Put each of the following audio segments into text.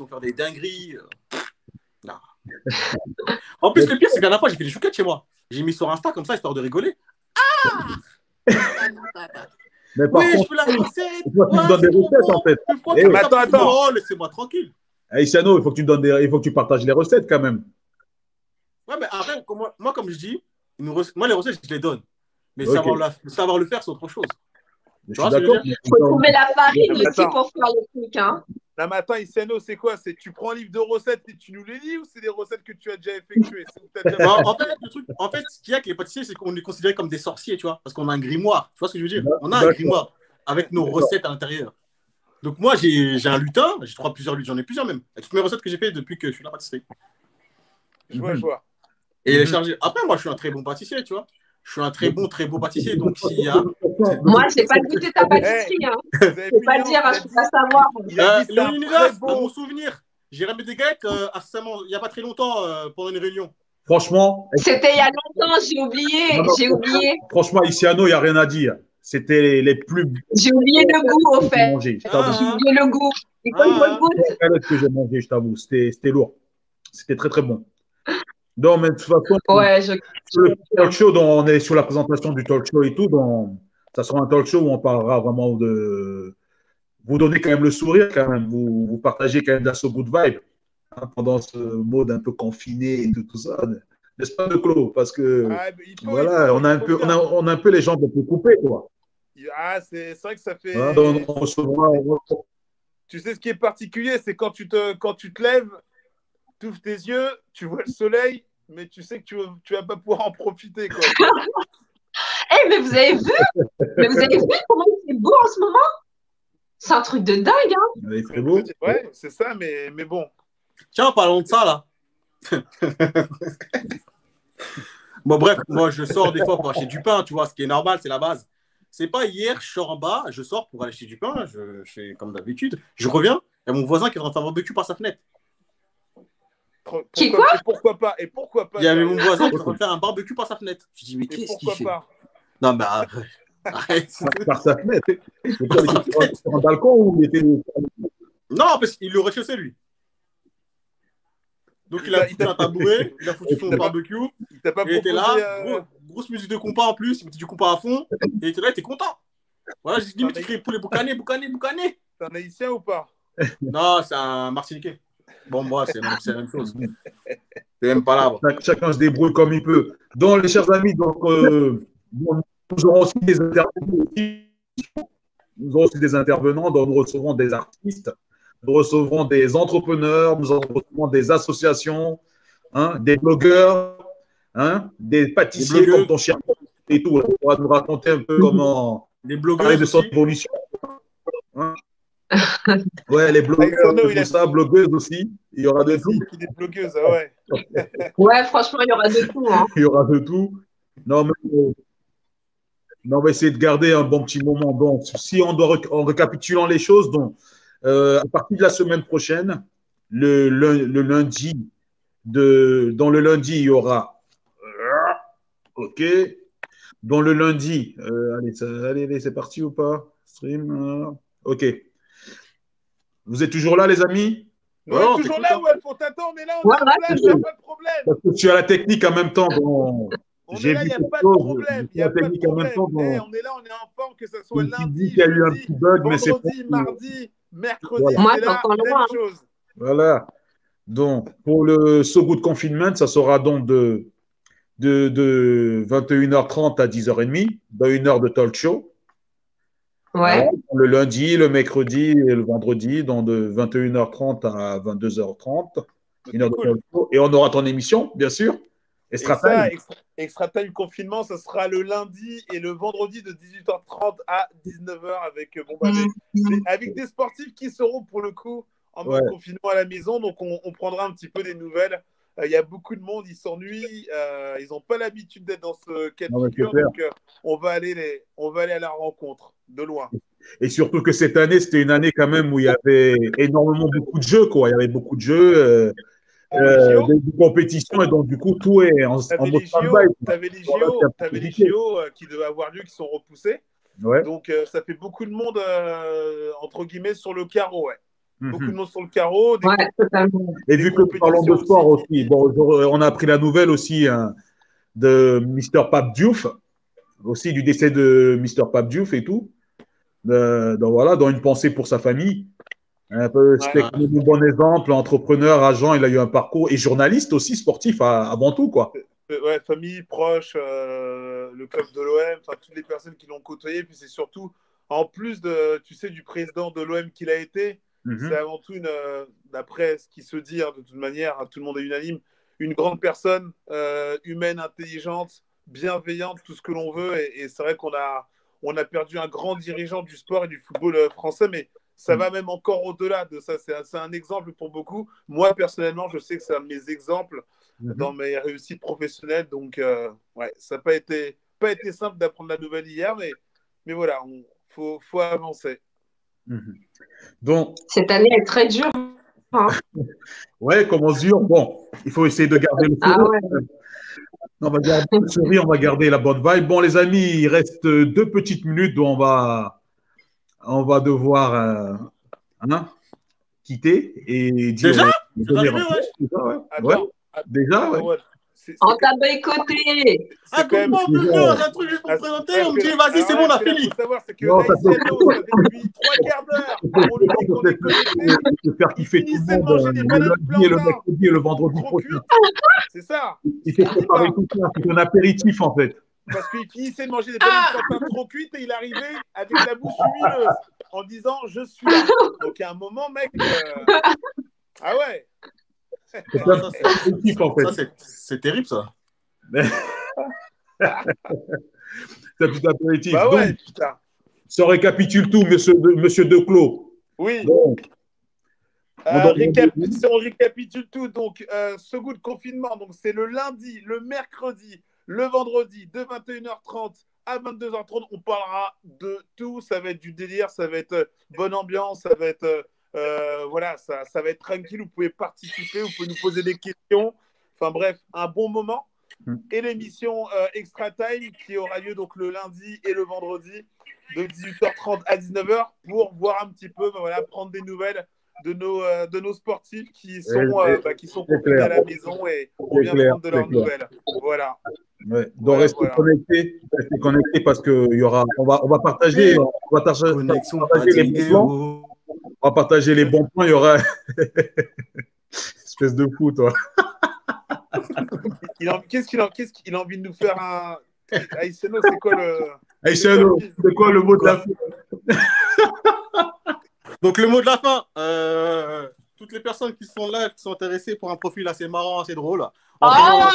vont faire des dingueries. Non. En plus, le pire, c'est que la dernière fois, j'ai fait des chouquettes chez moi. J'ai mis sur Insta comme ça, histoire de rigoler. Mais par Oui, je contre, fais la recette. il faut que tu me Ouais, donnes des c'est trop recettes, en bon. fait. Je crois Eh que oui. ça attends. Oh, laissez-moi tranquille. Aïssiano, il faut que tu me donnes il faut que tu partages les recettes, quand même. Ouais, mais après, moi comme je dis, moi, les recettes, je les donne. Mais Ok. savoir le faire, c'est autre chose. Je Tu suis vois ce que je veux d'accord. dire? Faut trouver la farine Non, mais aussi attends. pour faire le truc, hein. Non, mais attends, Iciano, c'est quoi? C'est tu prends un livre de recettes et tu nous les lis ou c'est des recettes que tu as déjà effectuées? En fait, ce qu'il y a avec les pâtissiers, c'est qu'on est considéré comme des sorciers, tu vois, parce qu'on a un grimoire. Tu vois ce que je veux dire? On a un D'accord. grimoire avec nos recettes à l'intérieur. Donc moi, j'ai un lutin, plusieurs lutins, j'en ai plusieurs même. Avec toutes mes recettes que j'ai fait depuis que je suis à la pâtisserie. Je vois. Et les charger. Après, moi, je suis un très bon pâtissier, tu vois. Je suis un très beau pâtissier. Donc, s'il y a. Moi, je n'ai pas goûté ta pâtisserie. Hein. Je ne peux pas dire, je ne peux pas savoir. Léonidas, dans mon souvenir, j'ai ramené des galettes il n'y a pas très longtemps pendant une réunion. Franchement. C'était il y a longtemps, j'ai oublié. Franchement, Iciano, il n'y a rien à dire. C'était les plus. J'ai oublié le goût, au fait. J'ai oublié le goût. Et quand je goûte. Les galettes que j'ai mangées, je t'avoue, c'était lourd. C'était très, très bon. Non, mais de toute façon, sur le talk show, on est sur la présentation du talk show et tout, ça sera un talk show où on parlera vraiment de. Vous donnez quand même le sourire, quand même. Vous partagez quand même de good vibe pendant ce mode un peu confiné et tout ça. N'est-ce pas, de Clos? Parce que on a un peu les jambes un peu coupées, quoi. C'est vrai que ça fait. Tu sais ce qui est particulier, c'est quand tu te lèves, tu ouvres tes yeux, tu vois le soleil, mais tu sais que tu vas pas pouvoir en profiter, quoi. Mais vous avez vu comment il fait beau en ce moment? C'est un truc de dingue, hein. Il fait beau. Ouais, c'est ça, mais bon. Tiens, parlons de ça, là. Bon, bref, moi, je sors des fois pour acheter du pain, tu vois, ce qui est normal, c'est la base. C'est pas hier, je sors en bas, je sors pour aller acheter du pain, je fais comme d'habitude. Je reviens, il y a mon voisin qui est en train de faire un barbecue par sa fenêtre. Pourquoi pas? Il y avait mon voisin qui est en train de faire un barbecue par sa fenêtre. Je dis, mais qu'est-ce qu'il fait? Non, mais arrête. Par sa fenêtre. Sur un balcon ou il était. Non, parce qu'il est au rez-de-chaussée, lui. Donc, il a foutu un tabouret, il a foutu son barbecue. Il était là, grosse musique de compas en plus, il mettait du compas à fond. Et il était là, il était content. Voilà, j'ai limite écrit poulet boucané. C'est un haïtien ou pas? Non, c'est un martiniquais. Bon, moi, c'est la même chose. C'est même pas là. Chacun se débrouille comme il peut. Donc, les chers amis, nous aurons aussi des intervenants, dont nous recevrons des artistes, nous recevrons des entrepreneurs, nous recevrons des associations, des blogueurs, des pâtissiers comme ton cher et tout. On pourra nous raconter un peu comment parler de son évolution. Ouais, les blogueurs, tout ça, blogueuses aussi. Il y aura de tout. Des blogueuses, ouais. Ouais, franchement, il y aura de tout. Hein. Il y aura de tout. Non, mais on va essayer de garder un bon petit moment. Donc, si on doit, en récapitulant les choses, donc, à partir de la semaine prochaine, le lundi, dans le lundi, il y aura. OK. Dans le lundi, allez, c'est parti ou pas? Stream. OK. Vous êtes toujours là, les amis? On est toujours là, ouais, pour t'attendre, mais là, on est en place, il n'y a pas de problème. Parce que tu as la technique en même temps. J'ai vu il n'y a pas de problème. Il y a pas de problème. On est là, on est en forme, que ce soit lundi, jeudi, vendredi, mardi, mercredi, c'est la même chose. Voilà. Donc, pour le So Good Confinement, ça sera donc de 21h30 à 10h30, dans une heure de talk show. Ouais. Le lundi, le mercredi et le vendredi, donc de 21h30 à 22h30. Une heure de talk show. Et on aura ton émission, bien sûr. Extra Time Confinement, ça sera le lundi et le vendredi de 18h30 à 19h avec des sportifs qui seront pour le coup en mode confinement à la maison. Donc, on prendra un petit peu des nouvelles. Il y a beaucoup de monde, ils s'ennuient. Ils n'ont pas l'habitude d'être dans ce cas de figure. Donc, on va aller à la rencontre de loin. Et surtout que cette année, c'était une année quand même où il y avait beaucoup de jeux. Il y avait beaucoup de jeux. Des compétitions et donc du coup tout est en mode stand-by. T'avais les JO qui devaient avoir lieu qui sont repoussés. Ouais. Donc ça fait beaucoup de monde entre guillemets sur le carreau. Ouais. Beaucoup de monde sur le carreau. Et vu que nous parlons de sport aussi, bon, on a appris la nouvelle aussi de Mr. Pape Diouf, aussi du décès de Mr. Pape Diouf et tout. Donc voilà, dans une pensée pour sa famille. C'était un bon exemple, entrepreneur, agent, il a eu un parcours, et journaliste aussi, sportif avant tout, quoi. Ouais, famille, proche, le club de l'OM, toutes les personnes qui l'ont côtoyé, puis c'est surtout, en plus du président de l'OM qu'il a été, c'est avant tout d'après ce qui se dit, de toute manière, tout le monde est unanime, une grande personne, humaine, intelligente, bienveillante, tout ce que l'on veut, et c'est vrai qu'on a perdu un grand dirigeant du sport et du football français, mais ça va même encore au-delà de ça. C'est un exemple pour beaucoup. Moi, personnellement, je sais que c'est un de mes exemples dans mes réussites professionnelles. Donc, ça n'a pas été simple d'apprendre la nouvelle hier, mais voilà, faut avancer. Donc, cette année est très dure. Hein. Ouais, comment dire, bon, il faut essayer de garder le sourire. On va garder le sourire, on va garder la bonne vibe. Bon, les amis, il reste 2 petites minutes où on va devoir quitter et dire. Déjà Déjà, ouais. On t'a boycotté. Comment on peut faire un truc juste pour présenter? On me dit, vas-y, c'est bon, on a fini. Il faut savoir, c'est que depuis 3 quarts d'heure, on lui dit qu'on est connecté. Il faire kiffer tout le monde le mercredi et le vendredi prochain. C'est ça. Il fait préparer tout ça. C'est un apéritif, en fait. Parce qu'il finissait de manger des bananes plantains trop cuites et il arrivait avec la bouche humileuse en disant « je suis là ». Donc, à un moment, mec… Ah ouais. C'est terrible, ça. C'est un petit apéritif. Bah ouais, donc, putain. Ça récapitule tout, monsieur Declos. Oui. Bon. Si on récapitule tout, donc ce goût de confinement, donc c'est le lundi, le mercredi, le vendredi, de 21h30 à 22h30. On parlera de tout. Ça va être du délire, ça va être bonne ambiance, ça va être… voilà, ça va être tranquille, vous pouvez participer, vous pouvez nous poser des questions, enfin bref, un bon moment. Et l'émission Extra Time qui aura lieu donc le lundi et le vendredi de 18h30 à 19h pour voir un petit peu, prendre des nouvelles de nos sportifs qui sont confinés à la maison et on vient prendre de leurs nouvelles. Voilà. Ouais. Donc restez connectés parce que on va partager, les bons plans. On va partager les bons points, il y aura espèce de fou, toi. Qu'est-ce qu'il a envie de nous faire un… Aïsseno, c'est quoi le mot de la fin? Donc, le mot de la fin, toutes les personnes qui sont là, qui sont intéressées pour un profil assez marrant, assez drôle. Ça va,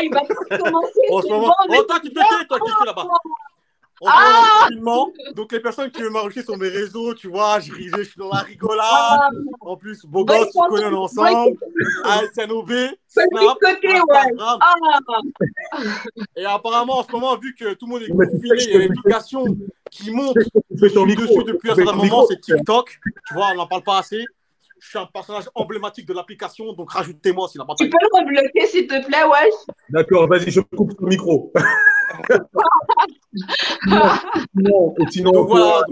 il va commencer. En ce moment, toi, tu te tais, toi, qui es là-bas. Donc les personnes qui veulent m'enregistrer sur mes réseaux, tu vois, je suis dans la rigolade. En plus, beau gosse, tu connais l'ensemble. ASNOB, Snap, Instagram. Et apparemment, en ce moment, vu que tout le monde est confiné, il y a une application qui monte. Je suis dessus depuis un certain moment, c'est TikTok. Tu vois, on n'en parle pas assez. Je suis un personnage emblématique de l'application, donc rajoutez-moi s'il n'a pas. Tu peux le rebloquer, s'il te plaît, wesh. D'accord, vas-y, je coupe ton micro. Sinon, donc voilà,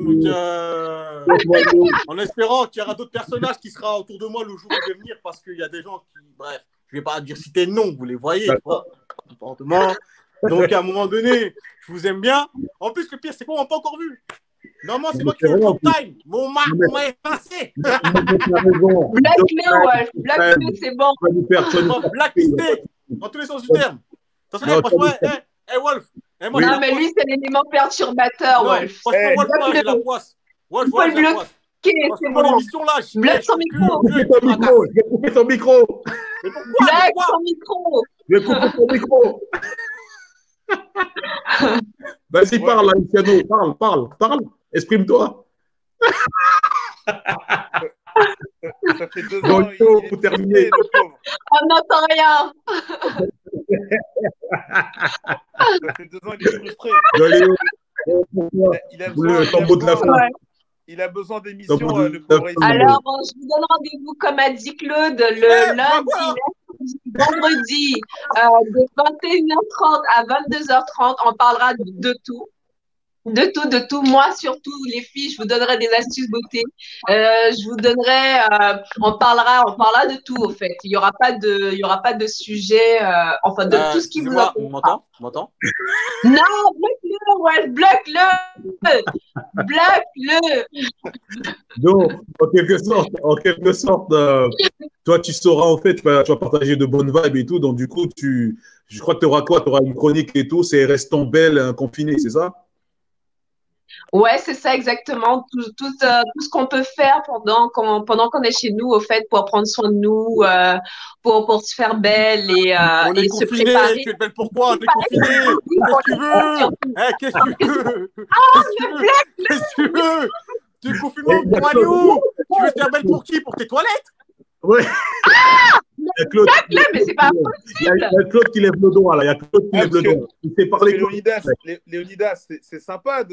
en espérant qu'il y aura d'autres personnages qui seront autour de moi le jour où je vais venir, parce qu'il y a des gens qui, bref, je ne vais pas dire citer de nom, vous les voyez, donc à un moment donné, je vous aime bien. En plus, le pire, c'est quoi, on n'a pas encore vu. Normalement, c'est moi qui ai le top time. Mon m'a effacé. Blacklisté, c'est bon. Blacklisté, dans tous les sens du terme. Franchement, Wolf. Non, mais lui, c'est l'élément perturbateur, Wolf. Franchement, Wolf, moi, j'ai la poisse. Wolf, moi, j'ai la poisse. C'est bon. Bloque son micro. Je vais couper son micro. Mais pourquoi? Bloque son micro. Je vais couper son micro. Vas-y, parle, Luciano. Parle. Exprime-toi. Ça fait 2 ans. Pour terminer. On n'entend rien. Ça fait 2 ans, il est frustré. Il a besoin d'émissions, le pauvre. Alors, je vous donne rendez-vous, comme a dit Claude, le lundi, vendredi, de 21h30 à 22h30. On parlera de tout. De tout. Moi, surtout, les filles, je vous donnerai des astuces beauté. Je vous donnerai, on parlera de tout, au fait. Il y aura pas de sujet, enfin, de tout ce qui vous Excusez-moi, intéresse. on m'entend? Non, bloque-le, ouais, bloque-le. Donc, en quelque sorte, toi, tu sauras, en fait, tu vas partager de bonnes vibes et tout. Donc, du coup, je crois que tu auras quoi? Tu auras une chronique et tout. C'est restons belles, confinées, c'est ça? Ouais, c'est ça exactement. Tout ce qu'on peut faire pendant qu'on est chez nous, au fait, pour prendre soin de nous, pour se faire belle On est et se confinés, préparer. tu es belle pourquoi? On est confinés. Qu'est-ce que tu veux? Qu'est-ce que tu veux? Qu'est-ce que tu veux? Tu es confinement pour aller où? Tu veux te faire belle pour qui? Pour tes toilettes? Oui. Il y a Claude, mais c'est pas possible. Il y a Claude qui lève le doigt, là. Il y a Claude qui lève le doigt. Il s'est parlé. Léonidas, c'est sympa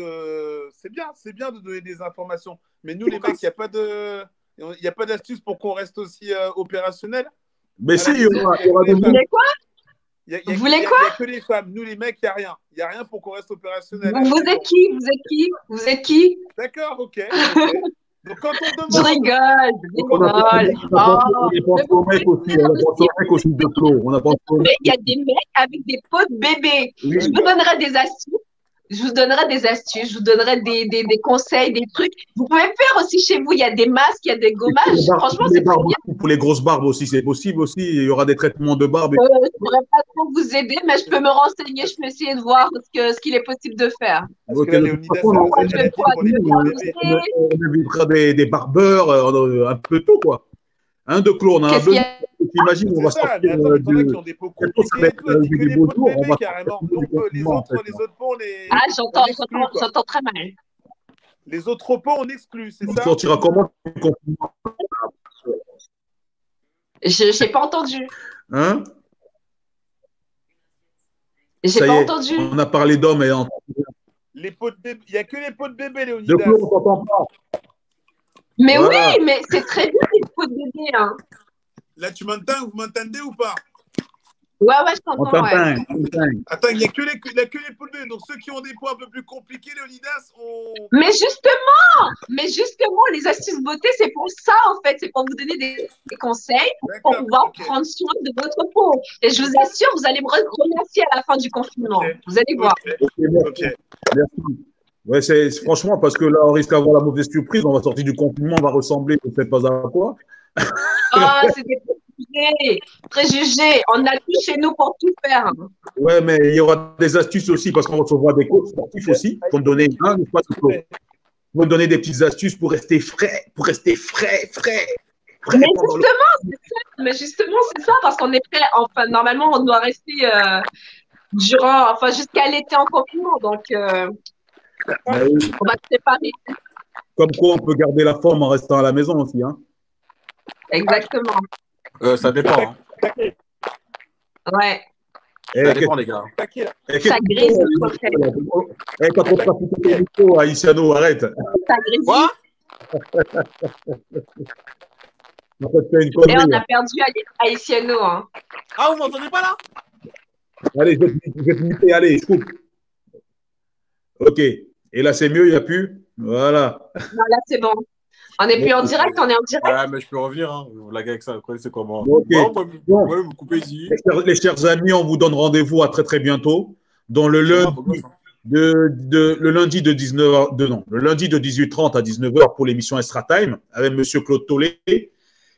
c'est bien de donner des informations. Mais nous, les mecs, il n'y a pas d'astuce pour qu'on reste aussi opérationnel. Mais si, il y aura des. Vous voulez quoi? Vous voulez quoi? Il n'y a que les femmes. Nous, les mecs, il n'y a rien. Il n'y a rien pour qu'on reste opérationnel. Vous êtes qui? D'accord, ok. Donc, quand on demande. Je rigole. Mais il y a des mecs avec des pots de bébé. Je vous donnerai des astuces. Je vous donnerai des conseils, des trucs. Vous pouvez faire aussi chez vous. Il y a des masques, il y a des gommages. Franchement, c'est très bien. Pour les grosses barbes aussi, c'est possible aussi. Il y aura des traitements de barbe. Je ne pourrais pas trop vous aider, mais je peux me renseigner. Je peux essayer de voir ce qu'il est possible de faire. On évitera des barbeurs, un peu tout, quoi. De clos, on a besoin. T'imagines, on va sortir qui ont des peaux compliquées, des beaux jours, carrément. Donc, les autres peaux, on les. Ah, j'entends très mal. Les autres peaux, on exclut, c'est ça? On sortira comment? Je n'ai pas entendu. Hein? J'ai pas entendu. On a parlé d'hommes et les peaux de bébé. Il n'y a que les peaux de bébé, Léonidas. De clos, on t'entend pas. Mais voilà. Oui, mais c'est très bien les peaux de bébé. Hein. Là, tu m'entends? Vous m'entendez ou pas? Ouais, je t'entends. Attends, il n'y a que les peaux de bébé. Donc, ceux qui ont des peaux un peu plus compliquées, Léonidas, Mais justement, les astuces beauté, c'est pour ça, en fait. C'est pour vous donner des conseils pour pouvoir prendre soin de votre peau. Et je vous assure, vous allez me remercier à la fin du confinement. Vous allez voir. Merci. Ouais, franchement, parce que là, on risque d'avoir la mauvaise surprise. On va sortir du confinement, on va ressembler, je ne sais pas à quoi. C'est des préjugés. On a tout chez nous pour tout faire. Ouais, mais il y aura des astuces aussi, parce qu'on recevra des coachs sportifs aussi, pour me donner des petites astuces pour rester frais, Mais justement, c'est ça, parce qu'on est prêt. Enfin, normalement, on doit rester jusqu'à l'été en confinement. Donc, on va se préparer. Comme quoi, on peut garder la forme en restant à la maison aussi. Hein. Exactement. Ça dépend. Ouais. Ça dépend, les gars. Ça grise le côté. Quand on pratique les micros, Aïssiano, arrête. Ça grise. Quoi? Et on a perdu Aïssiano. Hein. Ah, vous m'entendez pas là? Allez, je vais te muter, allez, je coupe. Ok. Et là, c'est mieux, il n'y a plus? Voilà. Non, là, c'est bon. On n'est plus en direct, on est en direct. Ouais, mais je peux revenir. Hein. Vous blaguez avec ça, vous connaissez comment. Okay. Vous coupez ici. Les chers amis, on vous donne rendez-vous à très très bientôt. Dans le lundi le lundi de 18h30 à 19h pour l'émission Extra Time avec M. Claude Tollet.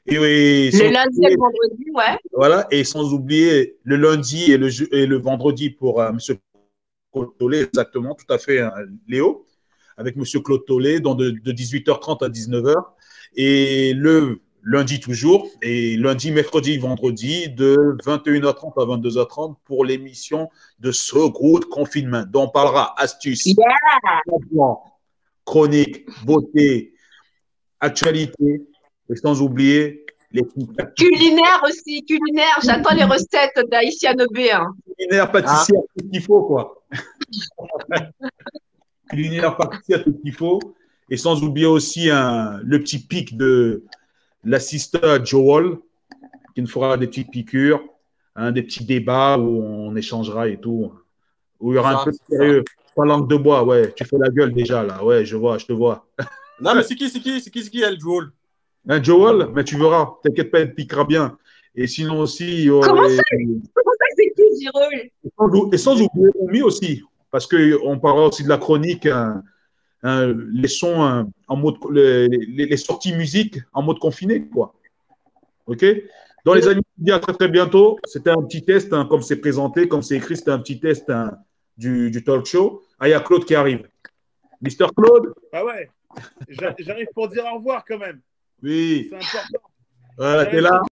Le lundi et le vendredi, ouais. Voilà, et sans oublier le lundi et le vendredi pour M. Claude Tollet, exactement, tout à fait, hein, Léo, avec M. Claude Tollet, de 18h30 à 19h. Et le lundi toujours, et lundi, mercredi, vendredi, de 21h30 à 22h30 pour l'émission de So Good Confinement, dont on parlera astuces, chronique, beauté, actualité, et sans oublier les culinaire aussi, culinaire. J'attends les recettes d'Aïssiano B. Hein. Culinaire, pâtissière, tout ce qu'il faut, quoi. Culinaire, pâtissière, tout ce qu'il faut. Et sans oublier aussi le petit pic de la sister Joel, qui nous fera des petites piqûres, des petits débats où on échangera et tout. où il y aura un peu de sérieux. Pas langue de bois, ouais. Tu fais la gueule déjà, là. Ouais, je te vois. Non, mais c'est qui, elle, Joel? Un Joel, mais tu verras. T'inquiète pas, elle piquera bien. Et sinon aussi, Comment ça, c'est qui, Joel? Et sans oublier Omi aussi, parce qu'on parlera aussi de la chronique, les sons en mode, les sorties musique en mode confiné, quoi. OK? Dans les amis, on dit à très très bientôt. C'était un petit test, hein, comme c'est présenté, comme c'est écrit, c'était un petit test du talk show. Ah, il y a Claude qui arrive. Mister Claude? Ah ouais, j'arrive pour dire au revoir quand même. Oui. C'est important. T'es là?